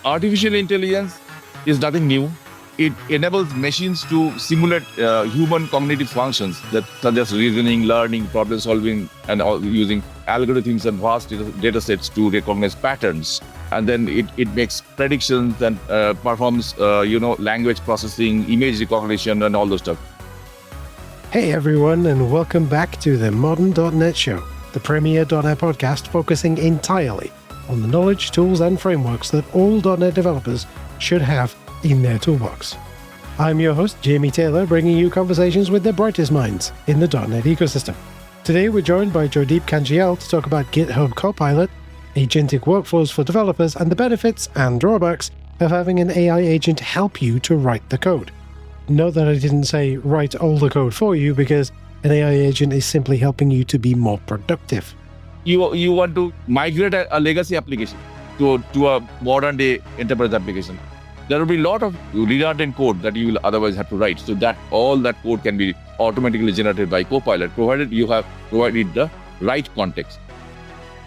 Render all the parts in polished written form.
Artificial intelligence is nothing new. It enables machines to simulate human cognitive functions that such as reasoning, learning, problem solving, and using algorithms and vast data sets to recognize patterns. And then it makes predictions and performs, language processing, image recognition, and all those stuff. Hey everyone, and welcome back to the Modern.NET Show, the premier .NET podcast focusing entirely on the knowledge, tools, and frameworks that all .NET developers should have in their toolbox. I'm your host, Jamie Taylor, bringing you conversations with the brightest minds in the .NET ecosystem. Today we're joined by Joydip Kanjilal to talk about GitHub Copilot, agentic workflows for developers, and the benefits and drawbacks of having an AI agent help you to write the code. Note that I didn't say write all the code for you, because an AI agent is simply helping you to be more productive. You want to migrate a legacy application to a modern day enterprise application. There will be a lot of redundant code that you will otherwise have to write. So that all that code can be automatically generated by Copilot, provided you have provided the right context.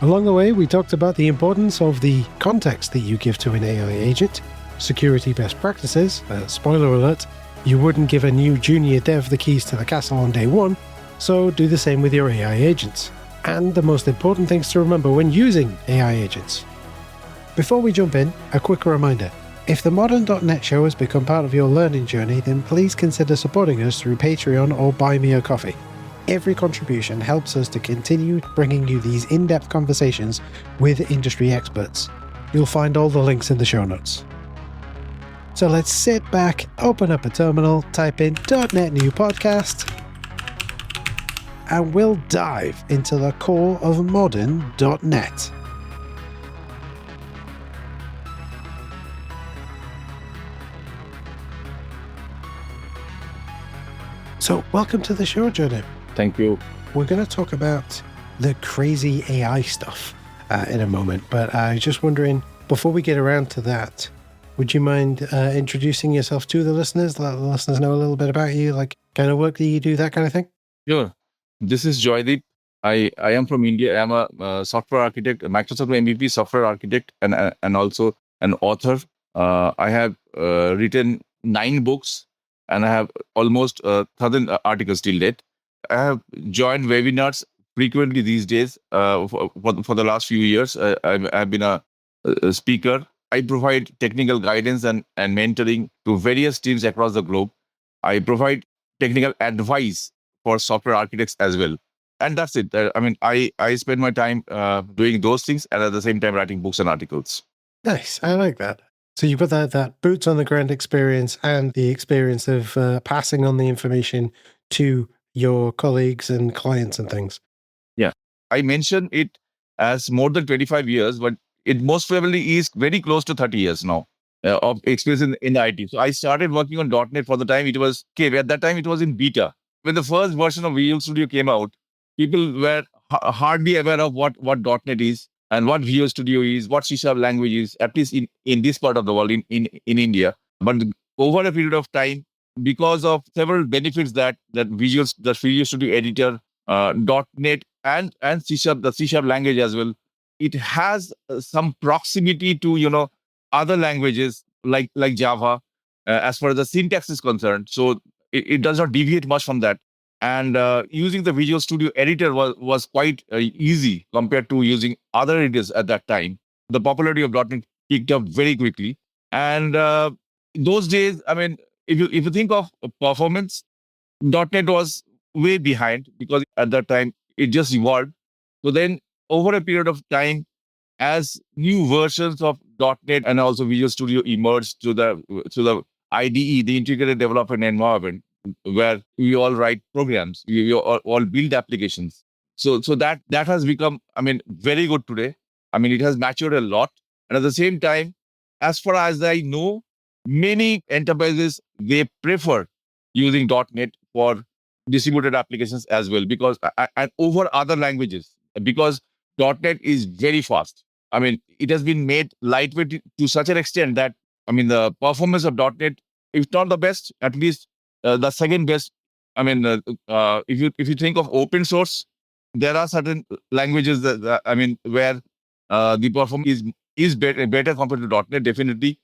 Along the way, we talked about the importance of the context that you give to an AI agent, security best practices. Spoiler alert, you wouldn't give a new junior dev the keys to the castle on day one, so do the same with your AI agents. And the most important things to remember when using AI agents. Before we jump in, a quick reminder. If the Modern.NET Show has become part of your learning journey, then please consider supporting us through Patreon or Buy Me a Coffee. Every contribution helps us to continue bringing you these in-depth conversations with industry experts. You'll find all the links in the show notes. So let's sit back, open up a terminal, type in .NET New Podcast, and we'll dive into the core of modern.NET. So, welcome to the show, Joydip. Thank you. We're going to talk about the crazy AI stuff in a moment, but I was just wondering, before we get around to that, would you mind introducing yourself to the listeners, let the listeners know a little bit about you, like kind of work that you do, that kind of thing? Sure. This is Joydip. I am from India. I'm a software architect, a Microsoft MVP software architect, and also an author. I have written 9 books, and I have almost 1,000 articles till date. I have joined webinars frequently these days for the last few years. I've been a speaker. I provide technical guidance and mentoring to various teams across the globe. I provide technical advice for software architects as well. And that's it. I spend my time doing those things and at the same time writing books and articles. Nice. I like that. So you put that boots on the ground experience and the experience of passing on the information to your colleagues and clients and things. Yeah. I mentioned it as more than 25 years, but it most probably is very close to 30 years now of experience in IT. So I started working on .NET for the time it was, at that time it was in beta. When the first version of Visual Studio came out, people were hardly aware of what .NET is and what Visual Studio is, what C# language is, at least in this part of the world, in India. But over a period of time, because of several benefits that the Visual Studio editor, .NET and C#, the C# language as well, it has some proximity to other languages like Java as far as the syntax is concerned. So it does not deviate much from that. And using the Visual Studio editor was quite easy compared to using other editors at that time. The popularity of .NET picked up very quickly. And those days, if you think of performance, .NET was way behind because at that time it just evolved. So then over a period of time, as new versions of .NET and also Visual Studio emerged to the IDE, the integrated development environment, where we all write programs, we all build applications. So that has become, very good today. It has matured a lot. And at the same time, as far as I know, many enterprises, they prefer using .NET for distributed applications as well, because and over other languages, because .NET is very fast. It has been made lightweight to such an extent that, the performance of .NET, if not the best, at least the second best. If you think of open source, there are certain languages that where the performance is is better compared to .NET, definitely.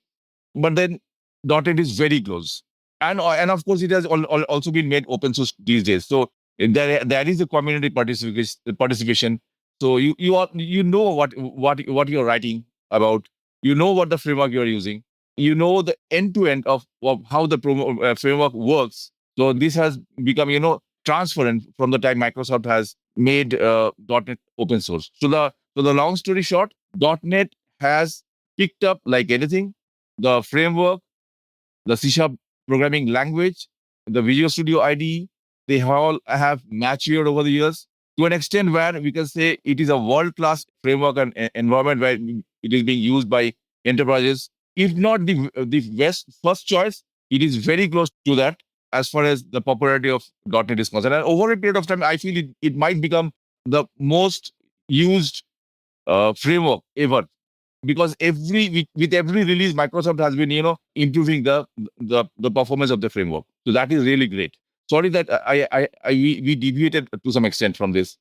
But then .NET is very close. And of course, it has also been made open source these days. So there is a community participation. So you know what you're writing about. You know what the framework you're using. You know the end to end of how the framework works. So this has become transparent from the time Microsoft has made .NET open source. So the long story short, .NET has picked up like anything. The framework, the C Sharp programming language, the Visual Studio IDE, they all have matured over the years to an extent where we can say it is a world-class framework and environment where it is being used by enterprises. If not the best first choice, it is very close to that as far as the popularity of .NET is concerned. And over a period of time, I feel it might become the most used framework ever, because with every release, Microsoft has been improving the performance of the framework. So that is really great. Sorry that we deviated to some extent from this.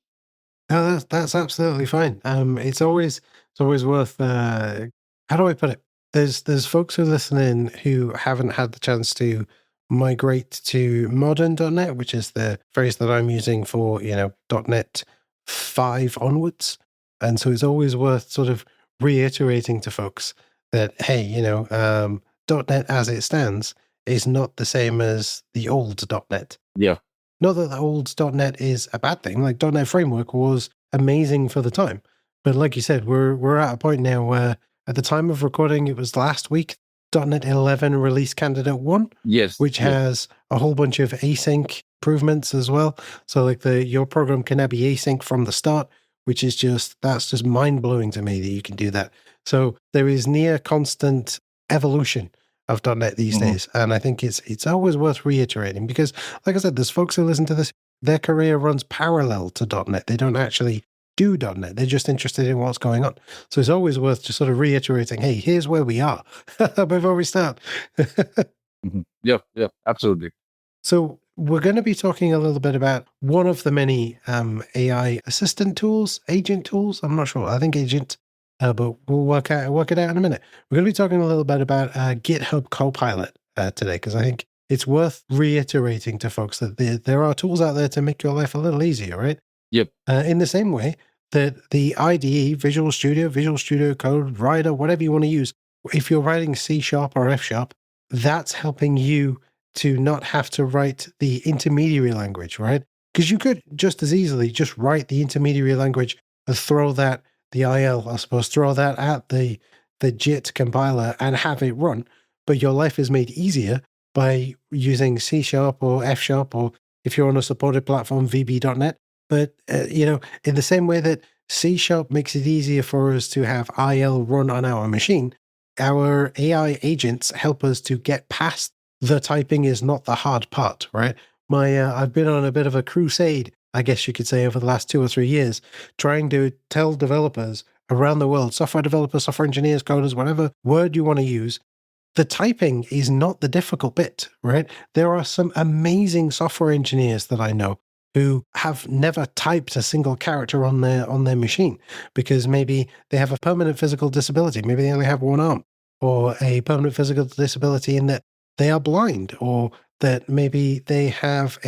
No, that's absolutely fine. It's always worth. How do I put it? There's folks who are listening who haven't had the chance to migrate to modern.NET, which is the phrase that I'm using for .NET 5 onwards, and so it's always worth sort of reiterating to folks that hey, .NET as it stands is not the same as the old .NET. Yeah. Not that the old .NET is a bad thing. Like .NET Framework was amazing for the time, but like you said, we're at a point now where, at the time of recording, it was last week, .NET 11 release candidate 1, Yes. which has a whole bunch of async improvements as well. So like your program can now be async from the start, which is that's just mind blowing to me that you can do that. So there is near constant evolution of .NET these days, and I think it's always worth reiterating because, like I said, there's folks who listen to this, their career runs parallel to .NET. They don't actually do .NET. They're just interested in what's going on. So it's always worth just sort of reiterating, hey, here's where we are before we start. Yeah, absolutely. So we're going to be talking a little bit about one of the many AI assistant tools, agent tools. I'm not sure. I think agent, but we'll work it out in a minute. We're going to be talking a little bit about GitHub Copilot today, because I think it's worth reiterating to folks that there are tools out there to make your life a little easier, right? Yep. In the same way that the IDE, Visual Studio Code, Rider, whatever you want to use, if you're writing C# or F#, that's helping you to not have to write the intermediary language, right? Because you could just as easily just write the intermediary language and throw that, the IL, I suppose, throw that at the JIT compiler and have it run. But your life is made easier by using C# or F#, or if you're on a supported platform, VB.NET. But, in the same way that C# makes it easier for us to have IL run on our machine, our AI agents help us to get past the typing is not the hard part, right? I've been on a bit of a crusade, I guess you could say, over the last 2 or 3 years, trying to tell developers around the world, software developers, software engineers, coders, whatever word you want to use, the typing is not the difficult bit, right? There are some amazing software engineers that I know who have never typed a single character on their machine because maybe they have a permanent physical disability. Maybe they only have one arm, or a permanent physical disability in that they are blind, or that maybe they have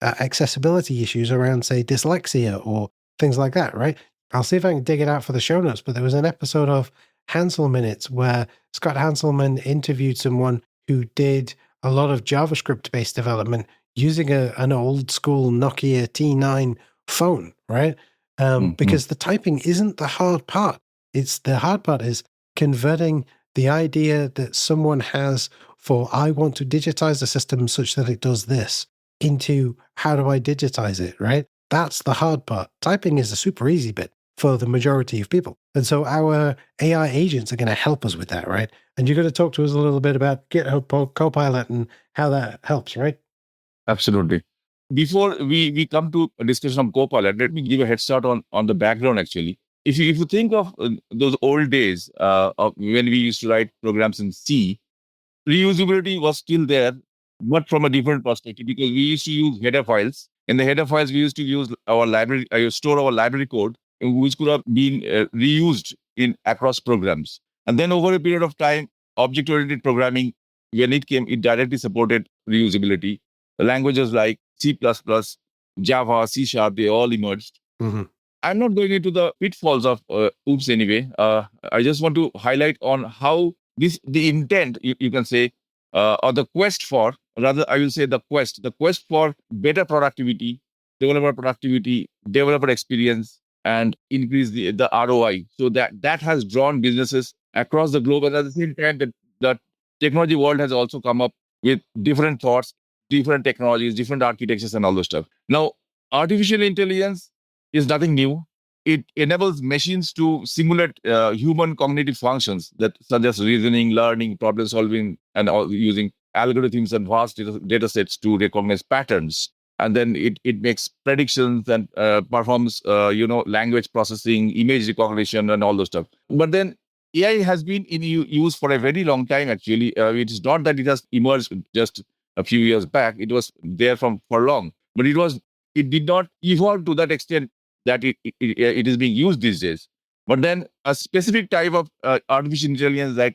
accessibility issues around, say, dyslexia or things like that, right? I'll see if I can dig it out for the show notes, but there was an episode of Hansel Minutes where Scott Hanselman interviewed someone who did a lot of JavaScript-based development using an old school Nokia T9 phone, right? Because the typing isn't the hard part. The hard part is converting the idea that someone has for, I want to digitize the system such that it does this, into how do I digitize it, right? That's the hard part. Typing is a super easy bit for the majority of people. And so our AI agents are going to help us with that, right? And you're going to talk to us a little bit about GitHub Copilot and how that helps, right? Absolutely. Before we come to a discussion on Copilot, let me give a head start on the background, actually. If you think of those old days of when we used to write programs in C, reusability was still there, but from a different perspective, because we used to use header files. In the header files, we used to use our library, store our library code, which could have been reused in across programs. And then over a period of time, object-oriented programming, when it came, it directly supported reusability. Languages like C++, Java, C Sharp, they all emerged. Mhm. I'm not going into the pitfalls of OOPS anyway. I just want to highlight on how the intent, you can say, or the quest for, rather, I will say the quest for better productivity, developer experience, and increase the ROI. So that has drawn businesses across the globe. And at the same time, the technology world has also come up with different thoughts, different technologies, different architectures, and all those stuff. Now, artificial intelligence is nothing new. It enables machines to simulate human cognitive functions that such as reasoning, learning, problem solving, and using algorithms and vast data sets to recognize patterns. And then it makes predictions and performs language processing, image recognition, and all those stuff. But then AI has been in use for a very long time. Actually, it is not that it has emerged just a few years back. It was there for long, but it did not evolve to that extent that it is being used these days. But then a specific type of artificial intelligence that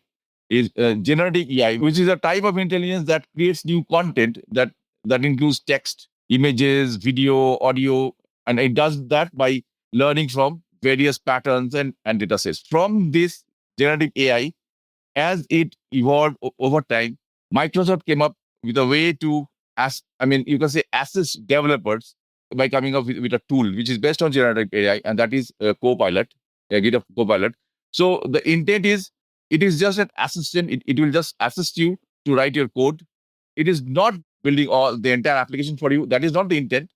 is generative AI, which is a type of intelligence that creates new content that includes text, images, video, audio, and it does that by learning from various patterns and data sets. From this generative AI, as it evolved over time, Microsoft came up with a way to, you can say, assist developers by coming up with a tool which is based on generative AI, and that is Copilot, GitHub Copilot. So the intent is, it is just an assistant. It will just assist you to write your code. It is not building all the entire application for you. That is not the intent.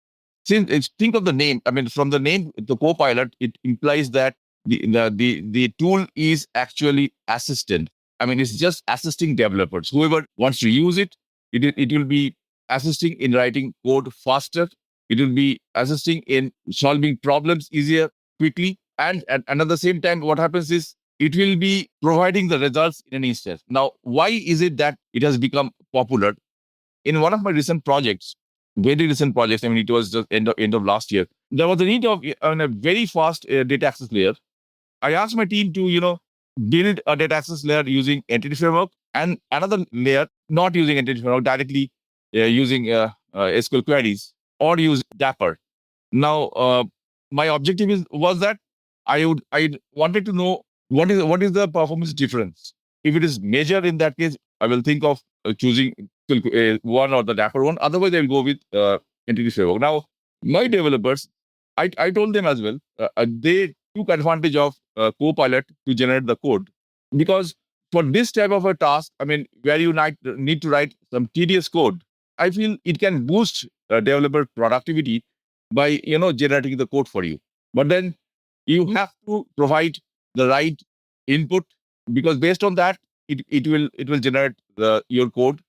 Think of the name. From the name, the Copilot, it implies that the tool is actually assistant. It's just assisting developers. Whoever wants to use it will be assisting in writing code faster. It will be assisting in solving problems easier, quickly. And at the same time, what happens is it will be providing the results in an instant. Now, why is it that it has become popular? In one of my recent projects, very recent projects, it was just end of last year, there was a need of a very fast data access layer. I asked my team to, build a data access layer using Entity Framework, and another layer not using Entity Framework, directly using SQL queries, or use Dapper. Now, my objective was that I wanted to know what is the performance difference. If it is major, in that case, I will think of choosing one or the Dapper one. Otherwise, I will go with Entity Framework. Now, my developers, I told them as well, they took advantage of Copilot to generate the code, because for this type of a task, where you need to write some tedious code, I feel it can boost developer productivity by generating the code for you. But then you have to provide the right input, because based on that, it will generate your code.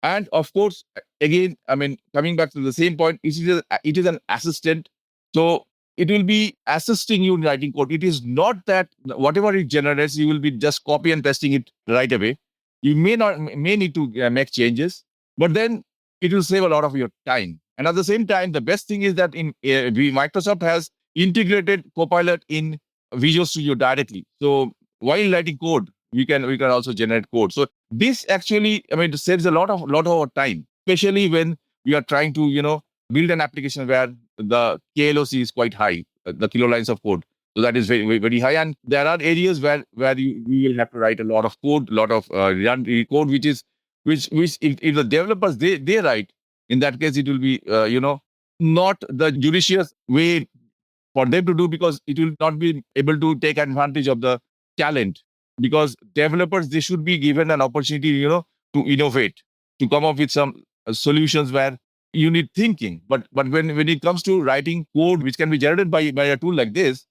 And of course, again, coming back to the same point, it is an assistant. So it will be assisting you in writing code. It is not that whatever it generates, you will be just copy and pasting it right away. You may need to make changes, but then it will save a lot of your time. And at the same time, the best thing is that Microsoft has integrated Copilot in Visual Studio directly. So while writing code, we can also generate code. So this actually, it saves a lot of our time, especially when we are trying to build an application where the KLOC is quite high, the kilo lines of code. So that is very, very, very high. And there are areas where you will have to write a lot of code, a lot of run code, which if the developers they write, in that case, it will be not the judicious way for them to do, because it will not be able to take advantage of the talent. Because developers, they should be given an opportunity, to innovate, to come up with some solutions where you need thinking. But when it comes to writing code, which can be generated by a tool like this,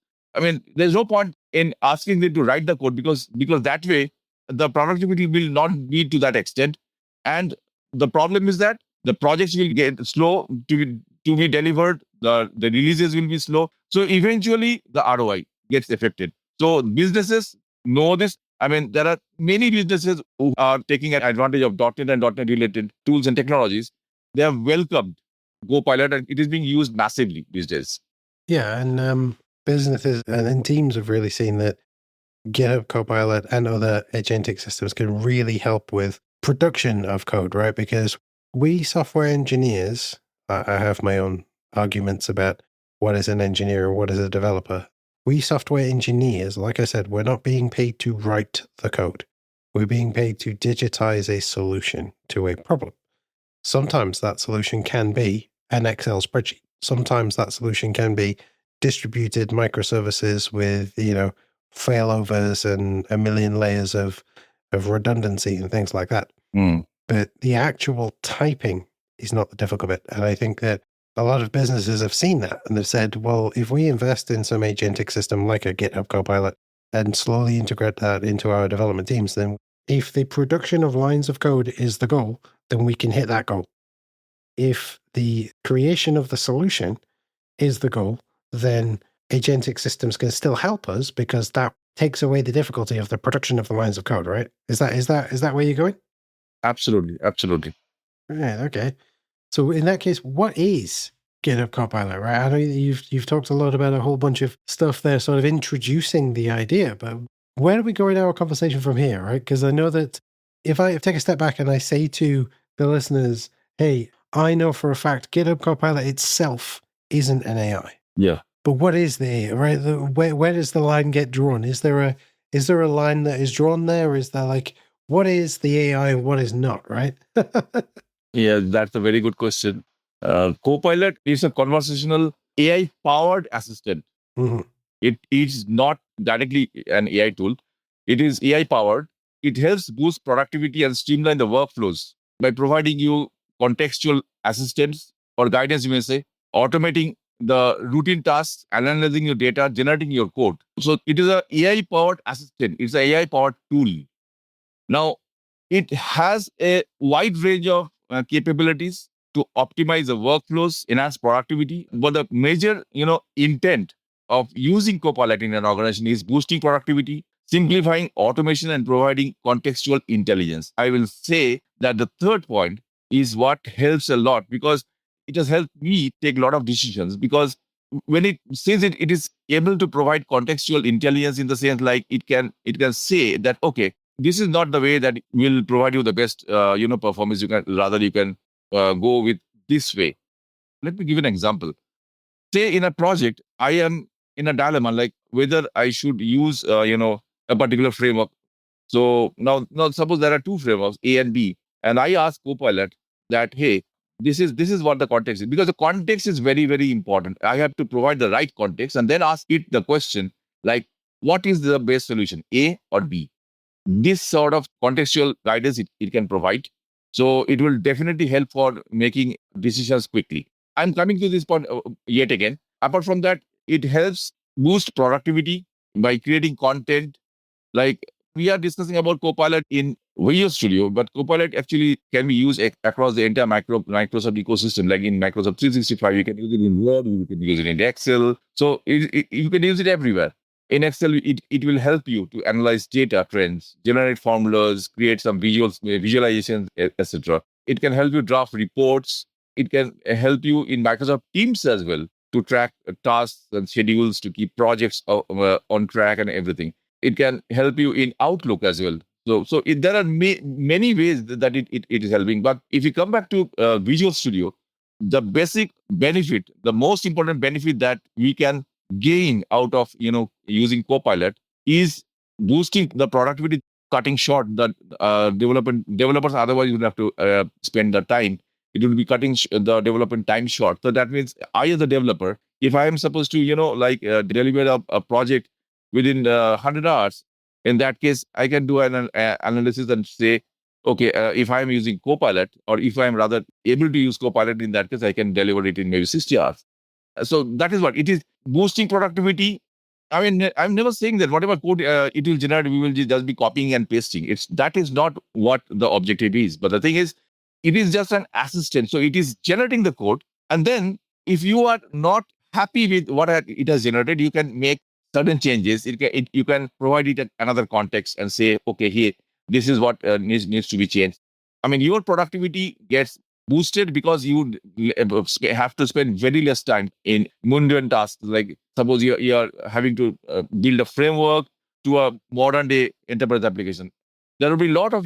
there's no point in asking them to write the code, because that way the productivity will not be to that extent. And the problem is that the projects will get slow to be delivered. The releases will be slow. So eventually the ROI gets affected. So businesses know this. There are many businesses who are taking advantage of .NET and .NET related tools and technologies. They have welcomed Copilot, and it is being used massively these days. Yeah, and businesses and teams have really seen that GitHub Copilot and other agentic systems can really help with production of code, right? Because we software engineers, I have my own arguments about what is an engineer and what is a developer. We software engineers, like I said, we're not being paid to write the code. We're being paid to digitize a solution to a problem. Sometimes that solution can be an Excel spreadsheet. Sometimes that solution can be distributed microservices with, failovers and a million layers of redundancy and things like that. Mm. But the actual typing is not the difficult bit. And I think that a lot of businesses have seen that and they've said, well, if we invest in some agentic system like a GitHub Copilot and slowly integrate that into our development teams, then if the production of lines of code is the goal, then we can hit that goal. If the creation of the solution is the goal, then agentic systems can still help us because that takes away the difficulty of the production of the lines of code, right? Is that where you're going? Absolutely. Right, okay. So in that case, what is GitHub Copilot, right? I know you've talked a lot about a whole bunch of stuff there, sort of introducing the idea, but where do we go in our conversation from here, right? Because I know that if I take a step back and I say to the listeners, hey, I know for a fact GitHub Copilot itself isn't an AI. Yeah. But what is the AI, right? Where does the line get drawn? Is there a line that is drawn there? Is there like, what is the AI and what is not, right? Yeah, that's a very good question. Copilot is a conversational AI powered assistant. Mhm. It is not directly an AI tool. It is AI powered. It helps boost productivity and streamline the workflows by providing you contextual assistance or guidance, you may say, automating the routine tasks, analyzing your data, generating your code. So it is a AI powered assistant. It's an AI powered tool. Now, it has a wide range of capabilities to optimize the workflows, enhance productivity. But the major, intent of using Copilot in an organization is boosting productivity, simplifying automation, and providing contextual intelligence. I will say that the third point is what helps a lot because it has helped me take a lot of decisions because when it says it is able to provide contextual intelligence in the sense like it can say that okay, this is not the way that will provide you the best performance. You can go with this way. Let me give an example. Say in a project I am in a dilemma like whether I should use a particular framework. So now suppose there are two frameworks, A and B, and I ask Copilot that, hey, this is what the context is, because the context is very, very important. I have to provide the right context and then ask it the question like, what is the best solution, A or B? This sort of contextual guidance it can provide. So it will definitely help for making decisions quickly. I'm coming to this point yet again. Apart from that, it helps boost productivity by creating content. Like we are discussing about Copilot in Visual Studio, but Copilot actually can be used across the entire Microsoft ecosystem. Like in Microsoft 365, you can use it in Word, you can use it in Excel. So you can use it everywhere. In Excel, it will help you to analyze data trends, generate formulas, create some visualizations, etc. It can help you draft reports. It can help you in Microsoft Teams as well to track tasks and schedules to keep projects on track and everything. It can help you in Outlook as well. So there are many ways that it is helping. But if you come back to Visual Studio, the basic benefit, the most important benefit that we can gain out of using Copilot is boosting the productivity, cutting short the developers. Otherwise, you would have to spend the time. It will be cutting the development time short. So that means I, as a developer, if I am supposed to deliver a project within 100 hours, in that case, I can do an analysis and say, okay, if I'm using Copilot, or if I'm rather able to use Copilot, in that case, I can deliver it in maybe 60 hours. So that is what it is, boosting productivity. I mean, I'm never saying that whatever code it will generate, we will just be copying and pasting. That is not what the objective is. But the thing is, it is just an assistant. So it is generating the code. And then if you are not happy with what it has generated, you can make certain changes. You can provide it another context and say, okay, here, this is what needs to be changed. I mean, your productivity gets boosted because you have to spend very less time in mundane tasks. Like suppose you're having to build a framework to a modern day enterprise application. There will be a lot of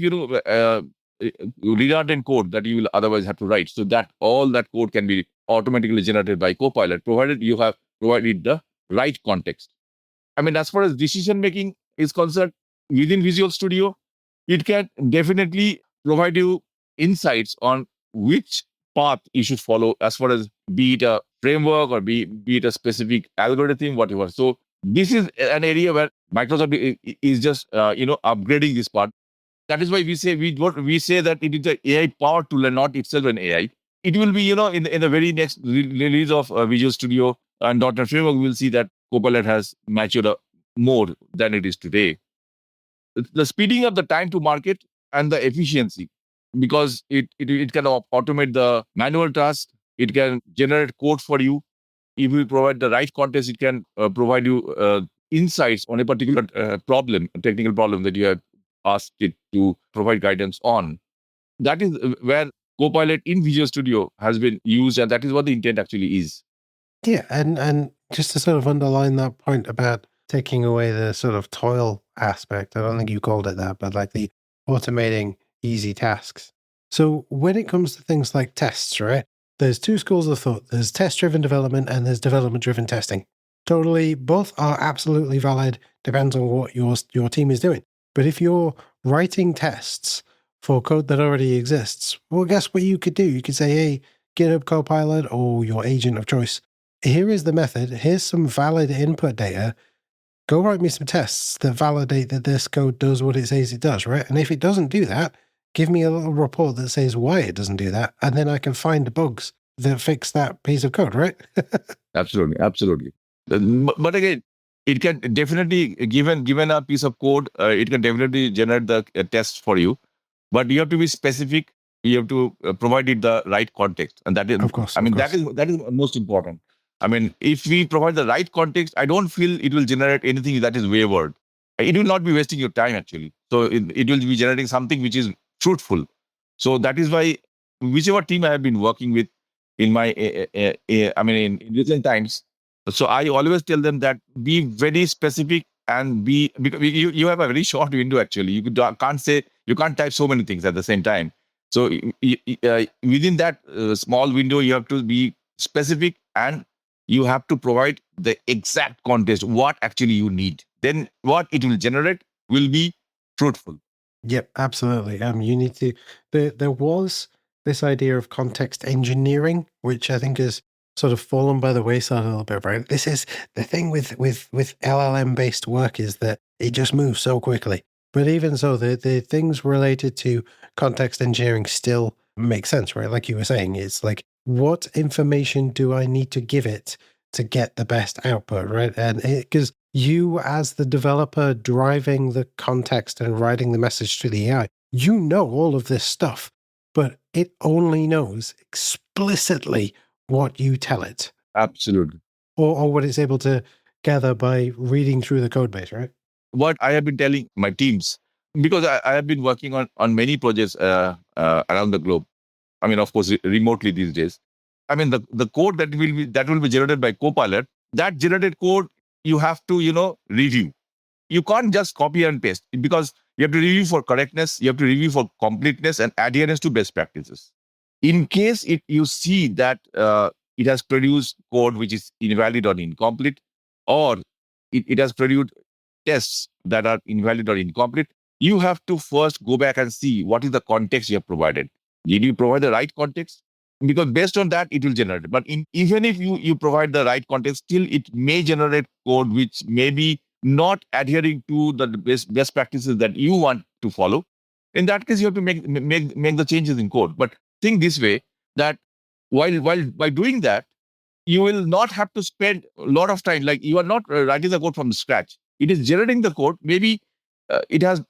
redundant code that you will otherwise have to write. So that all that code can be automatically generated by Copilot, provided you have provided the right context. I mean, as far as decision making is concerned, within Visual Studio, it can definitely provide you insights on which path you should follow, as far as be it a framework or be it a specific algorithm, whatever. So this is an area where Microsoft is just upgrading this part. That is why we say that it is an AI powered tool and not itself an AI. It will be, in the very next release of Visual Studio and .NET Framework, we will see that Copilot has matured more than it is today. The speeding up the time to market and the efficiency, because it can automate the manual task. It can generate code for you. If you provide the right context, it can provide you insights on a particular problem, a technical problem that you have asked it to provide guidance on. That is where Copilot in Visual Studio has been used, and that is what the intent actually is. Yeah, and just to sort of underline that point about taking away the sort of toil aspect, I don't think you called it that, but like the automating easy tasks. So when it comes to things like tests, right, there's two schools of thought. There's test-driven development and there's development-driven testing. Totally, both are absolutely valid, depends on what your team is doing. But if you're writing tests for code that already exists, well, guess what you could do? You could say, hey, GitHub Copilot or your agent of choice, here is the method, here's some valid input data, go write me some tests that validate that this code does what it says it does, right? And if it doesn't do that, give me a little report that says why it doesn't do that, and then I can find the bugs that fix that piece of code, right? Absolutely. But again, it can definitely, given a piece of code, it can definitely generate the test for you. But you have to be specific. You have to provide it the right context, and that is, Of course. that is most important. I mean, if we provide the right context, I don't feel it will generate anything that is wayward. It will not be wasting your time, actually. So it will be generating something which is truthful. So that is why whichever team I have been working with in my, in recent times, so I always tell them that be very specific and because you have a very short window, actually. You can't type so many things at the same time. So within that small window, you have to be specific and you have to provide the exact context, what actually you need. Then what it will generate will be truthful. Yep, absolutely. You need to. There was this idea of context engineering, which I think has sort of fallen by the wayside a little bit, right? This is the thing with LLM based work, is that it just moves so quickly. But even so, the things related to context engineering still make sense, right? Like you were saying, it's like, what information do I need to give it to get the best output, right? And because you, as the developer driving the context and writing the message to the AI, you know all of this stuff, but it only knows explicitly what you tell it. Absolutely. Or what it's able to gather by reading through the code base, right? What I have been telling my teams, because I have been working on many projects around the globe. I mean, of course, remotely these days. I mean, the code that will be generated by Copilot, that generated code, you have to, review. You can't just copy and paste, because you have to review for correctness, you have to review for completeness and adherence to best practices. In case you see that it has produced code which is invalid or incomplete, or it has produced tests that are invalid or incomplete, you have to first go back and see what is the context you have provided. Did you provide the right context? Because based on that, it will generate. But even if you provide the right context, still it may generate code which may be not adhering to the best practices that you want to follow. In that case, you have to make the changes in code. But think this way, that while by doing that, you will not have to spend a lot of time. Like, you are not writing the code from scratch. It is generating the code. Maybe it has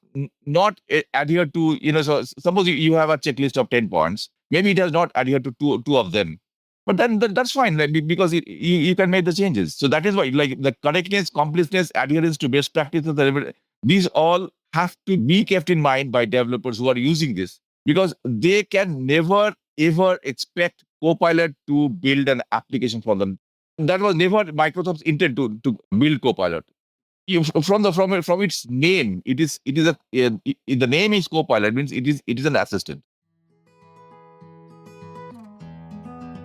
not adhered to, so suppose you have a checklist of 10 points. Maybe it has not adhered to two of them. But then that's fine, like, because you can make the changes. So that is why, like, the correctness, completeness, adherence to best practices, these all have to be kept in mind by developers who are using this, because they can never, ever expect Copilot to build an application for them. That was never Microsoft's intent to build Copilot. from its name, the name is Copilot, means it is an assistant.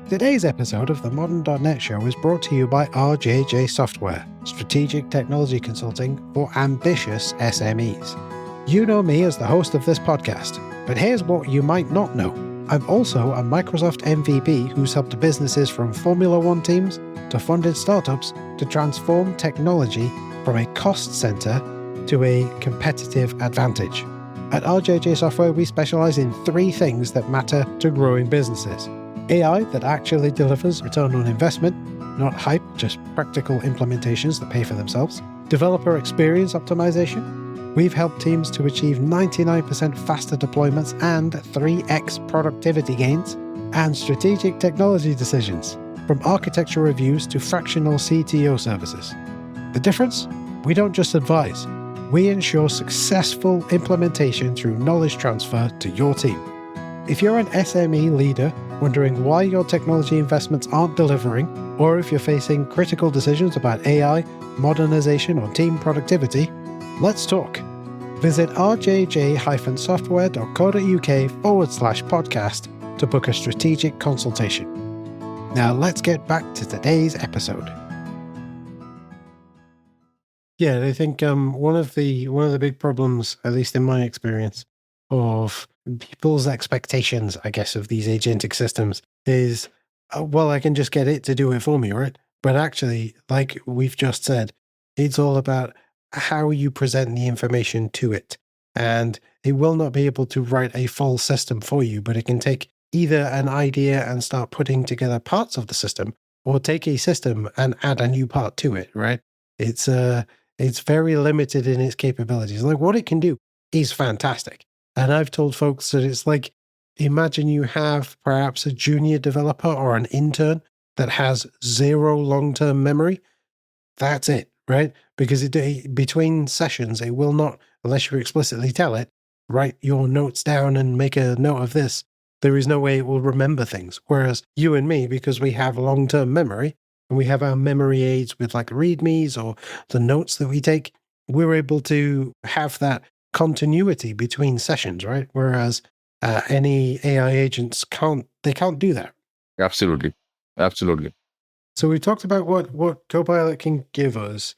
Today's episode of the Modern.net Show is brought to you by RJJ Software, strategic technology consulting for ambitious SMEs. You know me as the host of this podcast, but here's what you might not know. I'm also a Microsoft MVP who's helped businesses from Formula One teams to funded startups to transform technology from a cost center to a competitive advantage. At RJJ Software, we specialize in 3 things that matter to growing businesses. AI that actually delivers return on investment, not hype, just practical implementations that pay for themselves. Developer experience optimization. We've helped teams to achieve 99% faster deployments and 3x productivity gains. And strategic technology decisions, from architecture reviews to fractional CTO services. The difference? We don't just advise. We ensure successful implementation through knowledge transfer to your team. If you're an SME leader wondering why your technology investments aren't delivering, or if you're facing critical decisions about AI, modernization, or team productivity, let's talk. Visit rjj-software.co.uk/podcast to book a strategic consultation. Now let's get back to today's episode. Yeah, I think one of the big problems, at least in my experience, of people's expectations, I guess, of these agentic systems is, well, I can just get it to do it for me, right? But actually, like we've just said, it's all about how you present the information to it. And it will not be able to write a full system for you, but it can take either an idea and start putting together parts of the system, or take a system and add a new part to it, right? It's very limited in its capabilities. Like, what it can do is fantastic. And I've told folks that it's like, imagine you have perhaps a junior developer or an intern that has 0 long-term memory. That's it, right? Because between sessions, it will not, unless you explicitly tell it, write your notes down and make a note of this. There is no way it will remember things. Whereas you and me, because we have long-term memory, and we have our memory aids with like readmes or the notes that we take, we're able to have that continuity between sessions, right? Whereas any AI agents can't do that. Absolutely. So we talked about what Copilot can give us.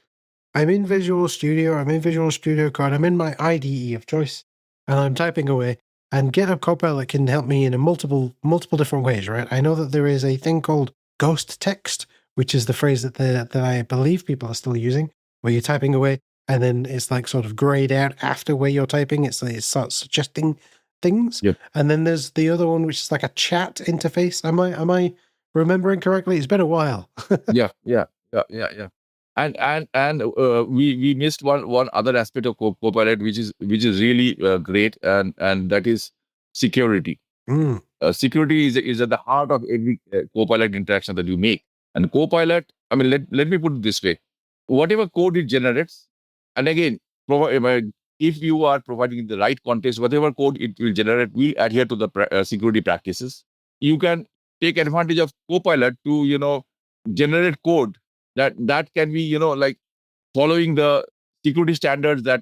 I'm in Visual Studio, I'm in Visual Studio Code, I'm in my IDE of choice, and I'm typing away. And GitHub Copilot can help me in multiple different ways, right? I know that there is a thing called ghost text, which is the phrase that I believe people are still using, where you're typing away and then it's like sort of grayed out after where you're typing. It starts suggesting things. Yep. And then there's the other one, which is like a chat interface. Am I remembering correctly? It's been a while. Yeah. And we missed one other aspect of Copilot, which is really great, and that is security. Security is at the heart of every Copilot interaction that you make. And Copilot, I mean, let me put it this way: whatever code it generates, and again, if you are providing the right context, whatever code it will generate will adhere to the security practices. You can take advantage of Copilot to generate code that can be like following the security standards that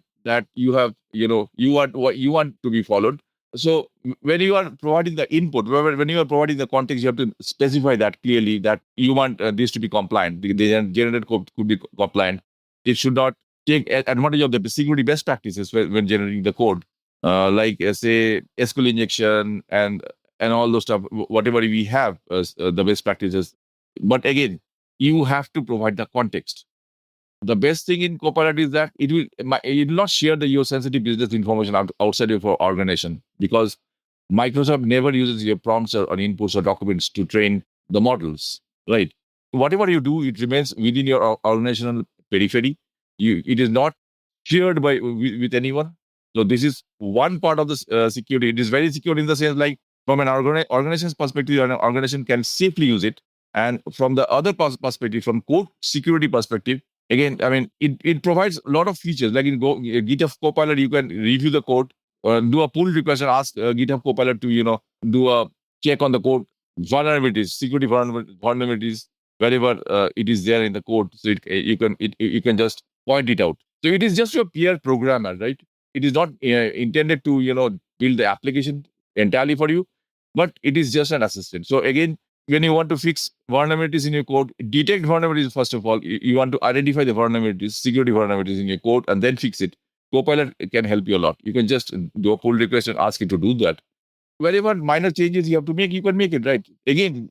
you have you want to be followed. So when you are providing the input, when you are providing the context, you have to specify that clearly that you want this to be compliant. The generated code could be compliant. It should not take advantage of the security best practices when generating the code, like say SQL injection and all those stuff. Whatever we have, the best practices. But again, you have to provide the context. The best thing in Copilot is that it will not share your sensitive business information outside of your organization, because Microsoft never uses your prompts or inputs or documents to train the models, right? Whatever you do, it remains within your organizational periphery. It is not shared with anyone. So this is one part of the security. It is very secure in the sense, like from an organization's perspective, an organization can safely use it. And from the other perspective, from code security perspective, again, I mean, it provides a lot of features. Like in GitHub Copilot, you can review the code, do a pull request and ask GitHub Copilot to do a check on the code vulnerabilities, security vulnerabilities, wherever it is there in the code. So you can just point it out. So it is just your peer programmer, right? It is not intended to, build the application entirely for you, but it is just an assistant. So again, when you want to fix vulnerabilities in your code, detect vulnerabilities first of all. You want to identify the vulnerabilities, security vulnerabilities in your code, and then fix it. Copilot can help you a lot. You can just do a pull request and ask it to do that. Wherever minor changes you have to make, you can make it, right? Again,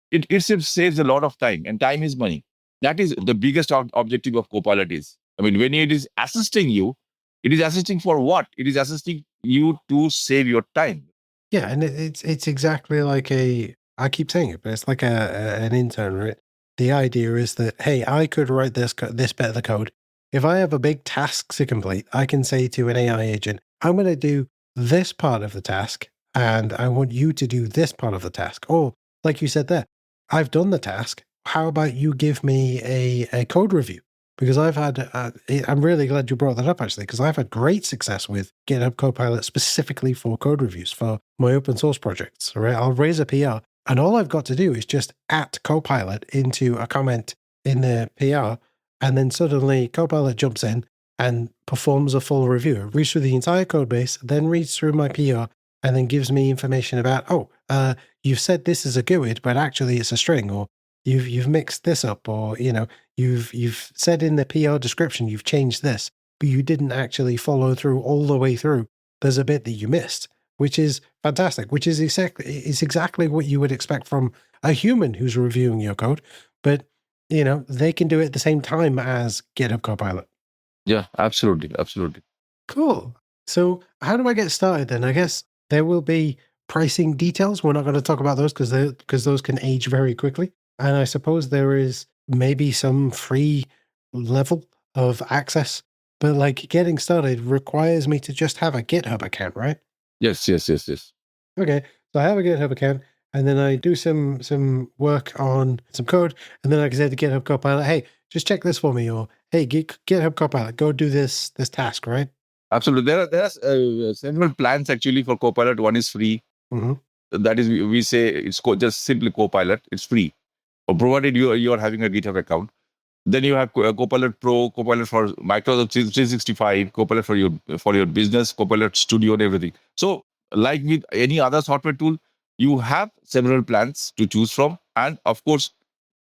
it saves a lot of time, and time is money. That is the biggest objective of Copilot is. I mean, when it is assisting you, it is assisting for what? It is assisting you to save your time. Yeah, and it's exactly like I keep saying it, but it's like an intern, right? The idea is that, hey, I could write this bit of the code. If I have a big task to complete, I can say to an AI agent, I'm going to do this part of the task, and I want you to do this part of the task. Or, like you said there, I've done the task. How about you give me a code review? Because I've had, I'm really glad you brought that up actually, because I've had great success with GitHub Copilot specifically for code reviews for my open source projects. Right, I'll raise a PR, and all I've got to do is just at Copilot into a comment in the PR, and then suddenly Copilot jumps in and performs a full review. It reads through the entire code base, then reads through my PR, and then gives me information about, you've said this is a GUID, but actually it's a string, or you've mixed this up, or you've said in the PR description you've changed this, but you didn't actually follow through all the way through. There's a bit that you missed, which is fantastic, which is exactly what you would expect from a human who's reviewing your code. But they can do it at the same time as GitHub Copilot. Yeah, absolutely. Absolutely. Cool. So how do I get started then? I guess there will be pricing details. We're not going to talk about those because those can age very quickly. And I suppose there is maybe some free level of access, but like getting started requires me to just have a GitHub account, right? Yes. Okay. So I have a GitHub account, and then I do some work on some code, and then I can say to GitHub Copilot, hey, just check this for me, or hey, GitHub Copilot, go do this task, right? Absolutely. There are several plans actually for Copilot. One is free. Mm-hmm. That is, we say it's just simply Copilot. It's free, or provided you are having a GitHub account. Then you have Copilot Pro, Copilot for Microsoft 365, Copilot for your business, Copilot Studio, and everything. So, like with any other software tool, you have several plans to choose from, and of course,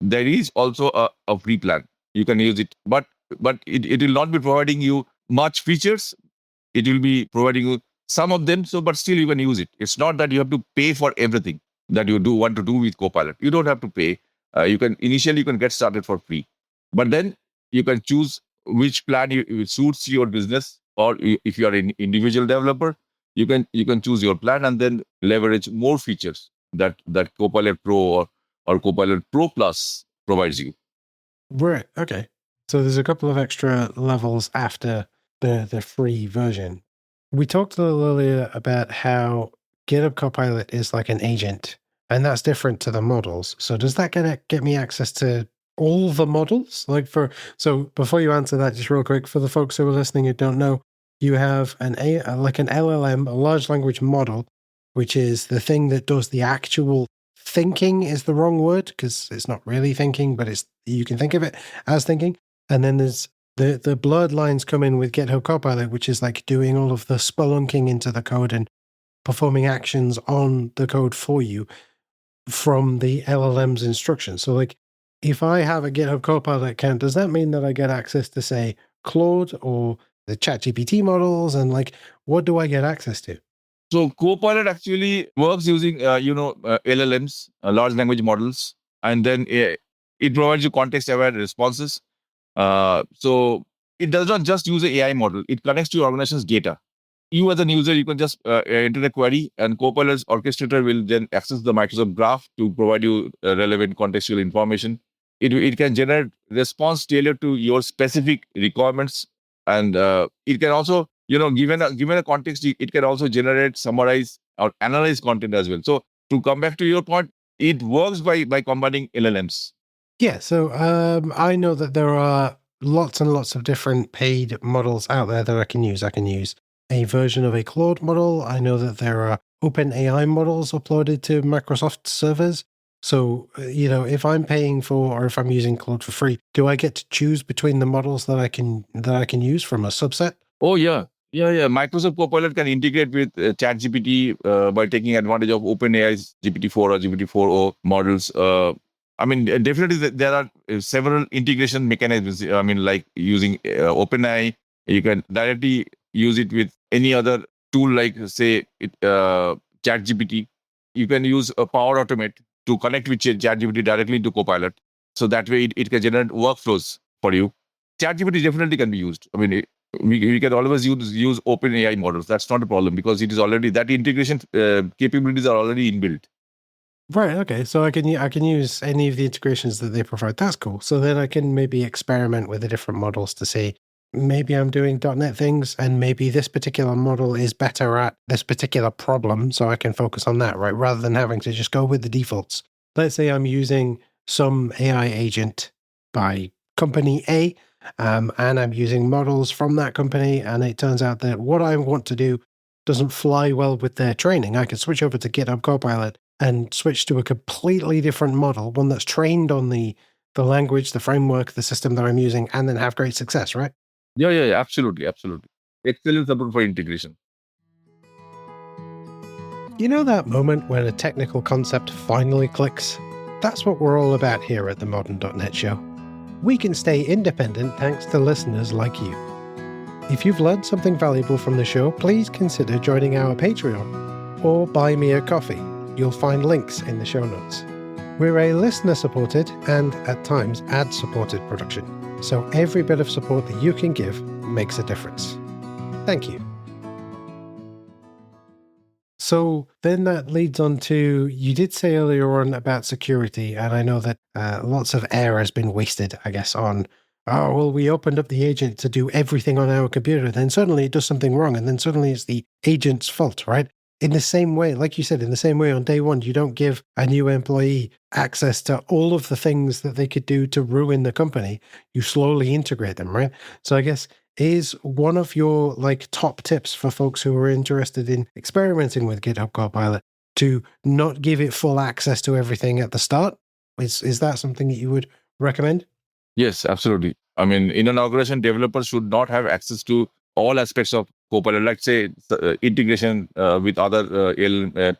there is also a free plan. You can use it, but it will not be providing you much features. It will be providing you some of them. So, but still, you can use it. It's not that you have to pay for everything that you want to do with Copilot. You don't have to pay. You can get started for free. But then you can choose which plan suits your business, or if you are an individual developer, you can choose your plan and then leverage more features that Copilot Pro or Copilot Pro Plus provides you. Right. Okay. So there's a couple of extra levels after the free version. We talked a little earlier about how GitHub Copilot is like an agent, and that's different to the models. So does that get me access to all the models? So before you answer that, just real quick, for the folks who are listening who don't know, you have an LLM, a large language model, which is the thing that does the actual thinking is the wrong word because it's not really thinking, but you can think of it as thinking. And then there's the blurred lines come in with GitHub Copilot, which is like doing all of the spelunking into the code and performing actions on the code for you from the LLM's instructions. So like if I have a GitHub Copilot account, does that mean that I get access to say Claude or the ChatGPT models? And like, what do I get access to? So Copilot actually works using LLMs, large language models, and then it provides you context-aware responses. So it does not just use an AI model; it connects to your organization's data. You as a user, you can just enter a query, and Copilot's orchestrator will then access the Microsoft Graph to provide you relevant contextual information. It can generate response tailored to your specific requirements, and it can also, given a context, it can also generate, summarize, or analyze content as well. So to come back to your point, it works by combining LLMs. Yeah, so I know that there are lots and lots of different paid models out there that I can use. I can use a version of a Claude model. I know that there are OpenAI models uploaded to Microsoft servers. So, if I'm paying for or if I'm using Claude for free, do I get to choose between the models that I can use from a subset? Oh, yeah. Yeah. Microsoft Copilot can integrate with ChatGPT by taking advantage of OpenAI's GPT-4 or GPT-4o models. Definitely there are several integration mechanisms. Like using OpenAI, you can directly use it with any other tool, like say ChatGPT. You can use a Power Automate to connect with ChatGPT directly into Copilot. So that way it can generate workflows for you. ChatGPT definitely can be used. We can always use open AI models. That's not a problem because it is already that integration capabilities are already inbuilt. Right. Okay. So I can use any of the integrations that they provide. That's cool. So then I can maybe experiment with the different models to see maybe I'm doing .NET things and maybe this particular model is better at this particular problem, so I can focus on that, right? Rather than having to just go with the defaults. Let's say I'm using some AI agent by company A, and I'm using models from that company, and it turns out that what I want to do doesn't fly well with their training. I can switch over to GitHub Copilot and switch to a completely different model, one that's trained on the language, the framework, the system that I'm using, and then have great success, right? Yeah. Absolutely. Excellent support for integration. You know that moment when a technical concept finally clicks? That's what we're all about here at the Modern.net Show. We can stay independent thanks to listeners like you. If you've learned something valuable from the show, please consider joining our Patreon or buy me a coffee. You'll find links in the show notes. We're a listener-supported and, at times, ad-supported production, so every bit of support that you can give makes a difference. Thank you. So then that leads on to, you did say earlier on about security, and I know that lots of air has been wasted, I guess, on, we opened up the agent to do everything on our computer, then suddenly it does something wrong, and then suddenly it's the agent's fault, right? In the same way, like you said, in the same way on day one, you don't give a new employee access to all of the things that they could do to ruin the company. You slowly integrate them, right? So I guess, is one of your top tips for folks who are interested in experimenting with GitHub Copilot to not give it full access to everything at the start? Is that something that you would recommend? Yes, absolutely. In an organization, developers should not have access to all aspects of Copilot, like say integration with other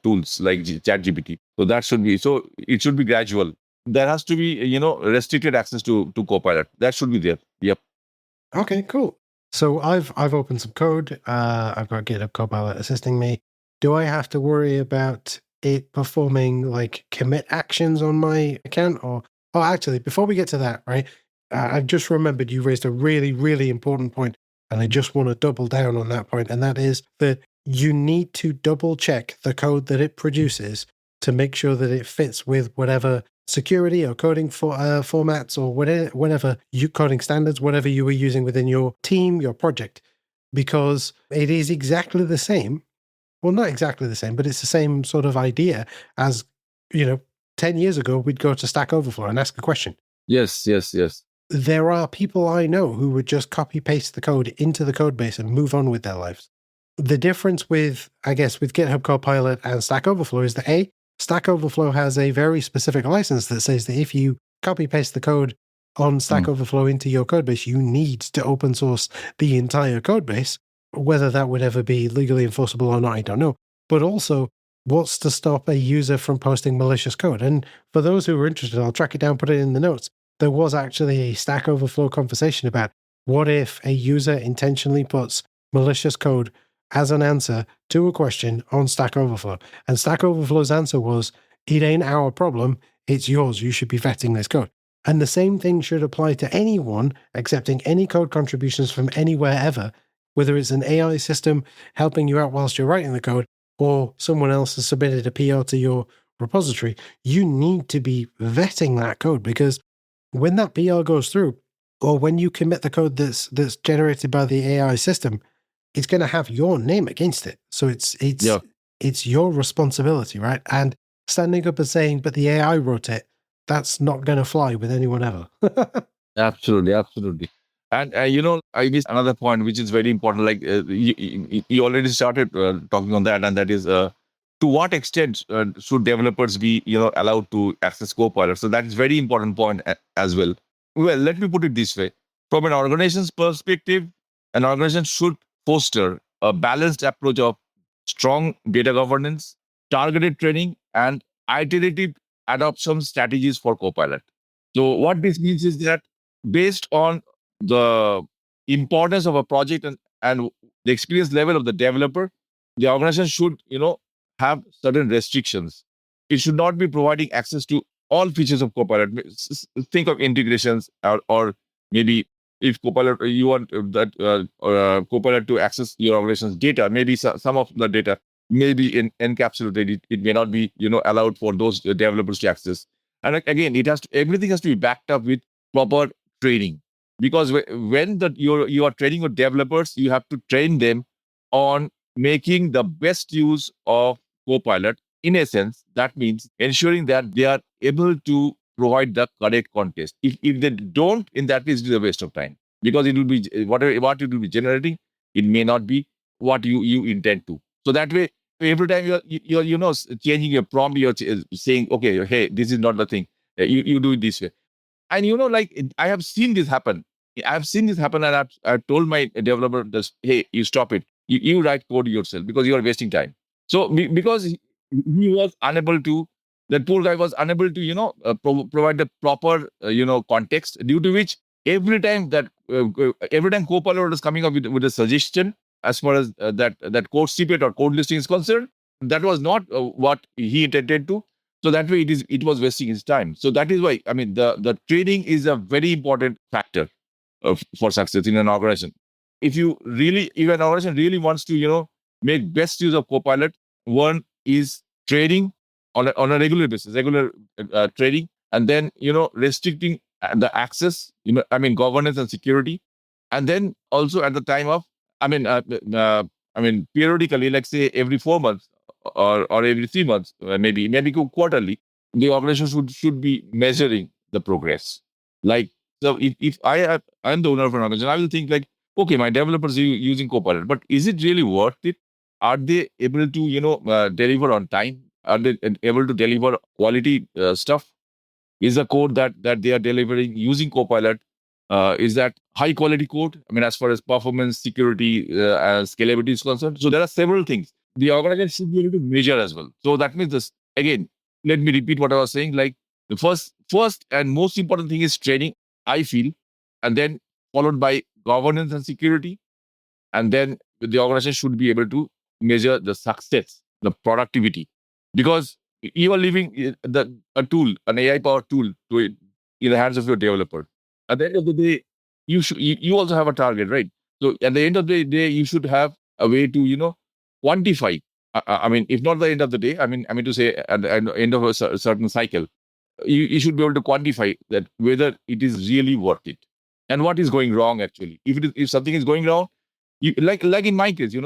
tools like ChatGPT. So that should be it should be gradual. There has to be restricted access to Copilot. That should be there. Yep. Okay, cool. So I've opened some code. I've got GitHub Copilot assisting me. Do I have to worry about it performing commit actions on my account? Or actually, before we get to that, right? I've just remembered you raised a really, really important point, and I just want to double down on that point, and that is that you need to double check the code that it produces to make sure that it fits with whatever security or coding formats or whatever you coding standards, whatever you were using within your team, your project, because it is exactly the same. Well, not exactly the same, but it's the same sort of idea as, 10 years ago, we'd go to Stack Overflow and ask a question. Yes. There are people I know who would just copy paste the code into the code base and move on with their lives. The difference with GitHub Copilot and Stack Overflow is that Stack Overflow has a very specific license that says that if you copy paste the code on Stack Overflow into your code base, you need to open source the entire code base. Whether that would ever be legally enforceable or not, I don't know. But also, what's to stop a user from posting malicious code? And for those who are interested, I'll track it down, put it in the notes. There was actually a Stack Overflow conversation about what if a user intentionally puts malicious code as an answer to a question on Stack Overflow. And Stack Overflow's answer was, it ain't our problem, it's yours. You should be vetting this code. And the same thing should apply to anyone accepting any code contributions from anywhere ever, whether it's an AI system helping you out whilst you're writing the code, or someone else has submitted a PR to your repository. You need to be vetting that code, because when that PR goes through, or when you commit the code that's generated by the AI system, it's going to have your name against it. So it's your responsibility, right? And standing up and saying, but the AI wrote it, that's not going to fly with anyone ever. Absolutely. And I missed another point which is very important. Like you already started talking on that, and that is to what extent should developers be allowed to access Copilot? So that is very important point as well. Well, let me put it this way: from an organization's perspective, an organization should foster a balanced approach of strong data governance, targeted training, and iterative adoption strategies for Copilot. So what this means is that based on the importance of a project and the experience level of the developer, the organization should, have certain restrictions. It should not be providing access to all features of Copilot. Think of integrations, or maybe if Copilot, you want that Copilot to access your organization's data, maybe some of the data may be encapsulated. It may not be, allowed for those developers to access. And again, everything has to be backed up with proper training, because when you are training with developers, you have to train them on making the best use of Copilot. In essence, that means ensuring that they are able to provide the correct context. If they don't, in that case, it is a waste of time, because it will be what it will be generating. It may not be what you intend to. So that way, every time you're changing your prompt, you're saying, okay, hey, this is not the thing. You do it this way. And I have seen this happen. I've seen this happen, and I've told my developer this, hey, you stop it. You write code yourself, because you are wasting time. So because he was unable to, that poor guy was unable to, provide the proper, context, due to which every time Copilot is coming up with a suggestion as far as that code snippet or code listing is concerned, that was not what he intended to. So that way, it was wasting his time. So that is why, I mean, the training is a very important factor for success in an organization. If an organization really wants to, make best use of Copilot, one is training on a regular basis, regular training, and then, restricting the access, governance and security, and then also at the time of, periodically, like say every 4 months or every 3 months, maybe quarterly, the organization should be measuring the progress. Like, so if I'm the owner of an organization, I will think like, okay, my developers are using Copilot, but is it really worth it? Are they able to, deliver on time? Are they able to deliver quality stuff? Is the code that they are delivering using Copilot, is that high quality code? I mean, as far as performance, security, and scalability is concerned. So there are several things the organization should be able to measure as well. So that means this, again, let me repeat what I was saying. Like, the first and most important thing is training, I feel, and then followed by governance and security, and then the organization should be able to measure the success, the productivity, because you are leaving a tool, an AI powered tool, to it in the hands of your developer. At the end of the day, you also have a target, right? So at the end of the day, you should have a way to quantify. I mean, if not the end of the day, I mean to say at the end of a certain cycle, you should be able to quantify that whether it is really worth it, and what is going wrong actually. If something is going wrong, like in my case,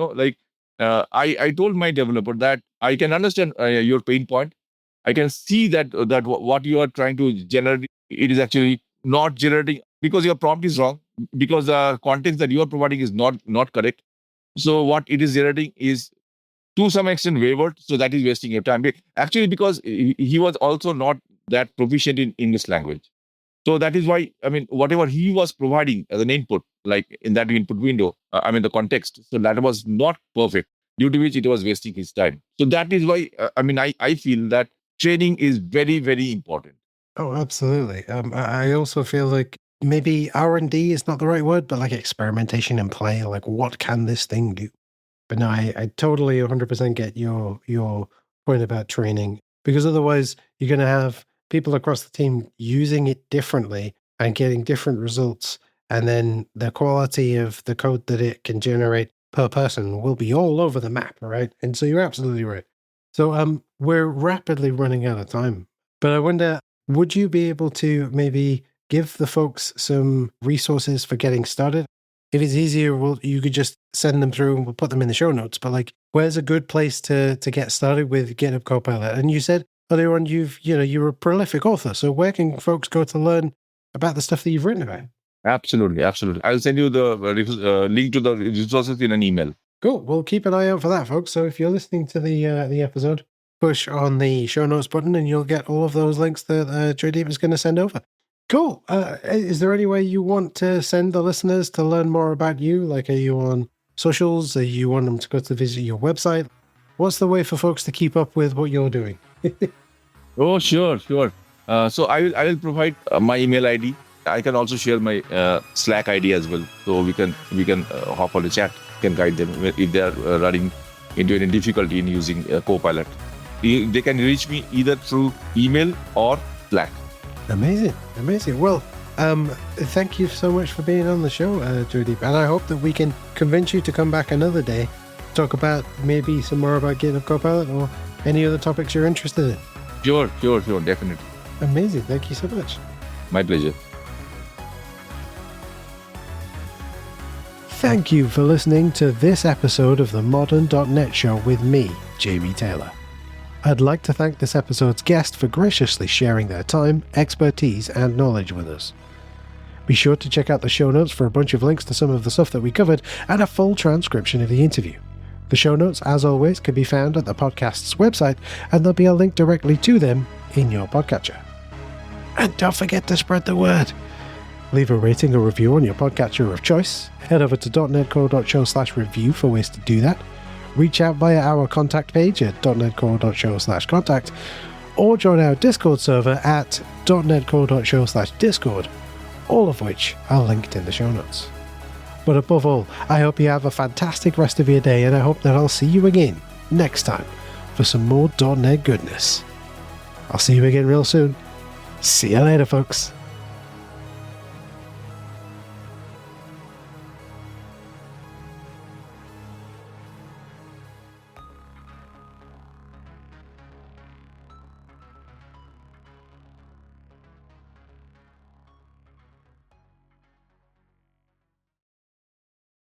I told my developer that I can understand your pain point. I can see that what you are trying to generate, it is actually not generating, because your prompt is wrong, because the context that you are providing is not correct. So what it is generating is to some extent wavered. So that is wasting your time. Actually, because he was also not that proficient in English language. So that is why, I mean, whatever he was providing as an input, like in that input window, the context, so that was not perfect, due to which it was wasting his time. So that is why, I feel that training is very, very important. Oh, absolutely. I also feel like maybe R&D is not the right word, but like experimentation and play. Like, what can this thing do? But no, I totally 100% get your point about training, because otherwise you're going to have people across the team using it differently and getting different results. And then the quality of the code that it can generate per person will be all over the map, right? And so you're absolutely right. So we're rapidly running out of time. But I wonder, would you be able to maybe give the folks some resources for getting started? If it's easier, you could just send them through and we'll put them in the show notes. But like, where's a good place to get started with GitHub Copilot? And you said earlier on, you're a prolific author. So where can folks go to learn about the stuff that you've written about? Absolutely. I'll send you the link to the resources in an email. Cool. We'll keep an eye out for that, folks. So if you're listening to the episode, push on the show notes button and you'll get all of those links that Joydip is going to send over. Cool. Is there any way you want to send the listeners to learn more about you? Like, are you on socials? Are you want them to go to visit your website? What's the way for folks to keep up with what you're doing? Oh, sure. So I will provide my email ID. I can also share my Slack ID as well. So we can hop on the chat, can guide them if they are running into any difficulty in using Copilot. They can reach me either through email or Slack. Amazing. Well, thank you so much for being on the show, Joydip. And I hope that we can convince you to come back another day, talk about maybe some more about GitHub Copilot or any other topics you're interested in. Sure, definitely. Amazing. Thank you so much. My pleasure. Thank you for listening to this episode of the Modern.net Show with me, Jamie Taylor. I'd like to thank this episode's guest for graciously sharing their time, expertise, and knowledge with us. Be sure to check out the show notes for a bunch of links to some of the stuff that we covered and a full transcription of the interview. The show notes, as always, can be found at the podcast's website, and there'll be a link directly to them in your podcatcher. And don't forget to spread the word. Leave a rating or review on your podcatcher of choice. Head over to .netcore.show/review for ways to do that. Reach out via our contact page at .netcore.show/contact, or join our Discord server at .netcore.show/discord, all of which are linked in the show notes. But above all, I hope you have a fantastic rest of your day, and I hope that I'll see you again next time for some more .NET goodness. I'll see you again real soon. See you later, folks.